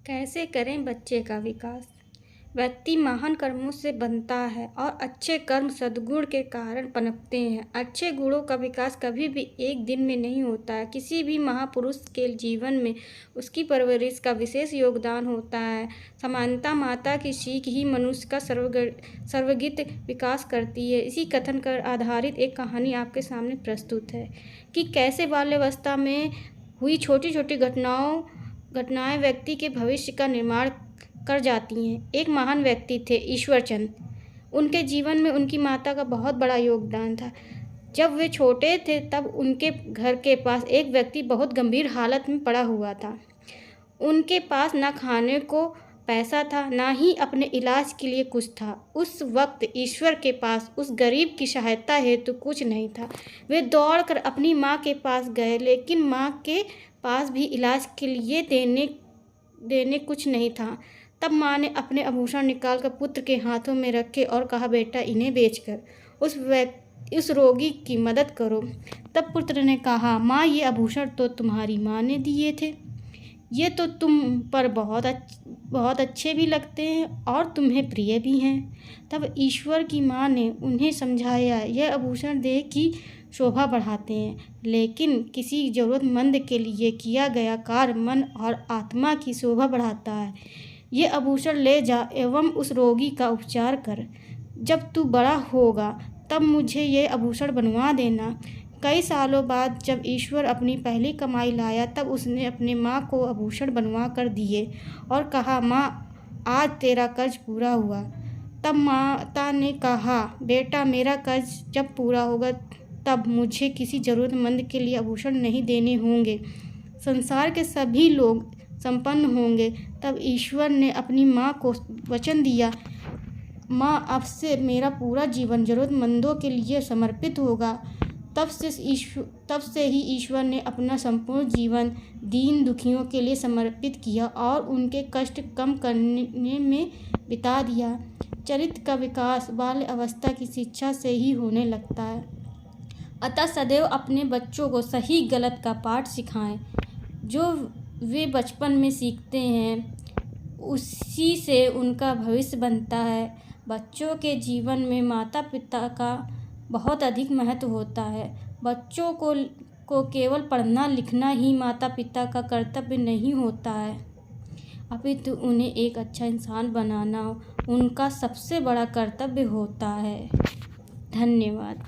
कैसे करें बच्चे का विकास। व्यक्ति महान कर्मों से बनता है और अच्छे कर्म सद्गुण के कारण पनपते हैं। अच्छे गुणों का विकास कभी भी एक दिन में नहीं होता है। किसी भी महापुरुष के जीवन में उसकी परवरिश का विशेष योगदान होता है। समानता माता की सीख ही मनुष्य का सर्वगित विकास करती है। इसी कथन पर आधारित एक कहानी आपके सामने प्रस्तुत है कि कैसे बाल्यावस्था में हुई छोटी छोटी घटनाएं व्यक्ति के भविष्य का निर्माण कर जाती हैं। एक महान व्यक्ति थे ईश्वरचंद। उनके जीवन में उनकी माता का बहुत बड़ा योगदान था। जब वे छोटे थे तब उनके घर के पास एक व्यक्ति बहुत गंभीर हालत में पड़ा हुआ था। उनके पास ना खाने को पैसा था, ना ही अपने इलाज के लिए कुछ था। उस वक्त ईश्वर के पास उस गरीब की सहायता हेतु कुछ नहीं था। वे दौड़कर अपनी माँ के पास गए, लेकिन माँ के पास भी इलाज के लिए देने कुछ नहीं था। तब माँ ने अपने आभूषण निकालकर पुत्र के हाथों में रखे और कहा, बेटा इन्हें बेचकर उस रोगी की मदद करो। तब पुत्र ने कहा, माँ ये आभूषण तो तुम्हारी माँ ने दिए थे। ये तो तुम पर बहुत अच्छे भी लगते हैं और तुम्हें प्रिय भी हैं। तब ईश्वर की माँ ने उन्हें समझाया, यह आभूषण देह की शोभा बढ़ाते हैं, लेकिन किसी ज़रूरतमंद के लिए किया गया कार्य मन और आत्मा की शोभा बढ़ाता है। ये आभूषण ले जा एवं उस रोगी का उपचार कर। जब तू बड़ा होगा तब मुझे ये आभूषण बनवा देना। कई सालों बाद जब ईश्वर अपनी पहली कमाई लाया तब उसने अपने माँ को आभूषण बनवा कर दिए और कहा, माँ आज तेरा कर्ज पूरा हुआ। तब माता ने कहा, बेटा मेरा कर्ज जब पूरा होगा तब मुझे किसी ज़रूरतमंद के लिए आभूषण नहीं देने होंगे। संसार के सभी लोग संपन्न होंगे। तब ईश्वर ने अपनी माँ को वचन दिया, माँ अब से मेरा पूरा जीवन ज़रूरतमंदों के लिए समर्पित होगा। तब से ही ईश्वर ने अपना संपूर्ण जीवन दीन दुखियों के लिए समर्पित किया और उनके कष्ट कम करने में बिता दिया। चरित्र का विकास बाल्य अवस्था की शिक्षा से ही होने लगता है। अतः सदैव अपने बच्चों को सही गलत का पाठ सिखाएं। जो वे बचपन में सीखते हैं उसी से उनका भविष्य बनता है। बच्चों के जीवन में माता पिता का बहुत अधिक महत्व होता है। बच्चों को केवल पढ़ना लिखना ही माता पिता का कर्तव्य नहीं होता है, अपितु उन्हें एक अच्छा इंसान बनाना उनका सबसे बड़ा कर्तव्य होता है। धन्यवाद।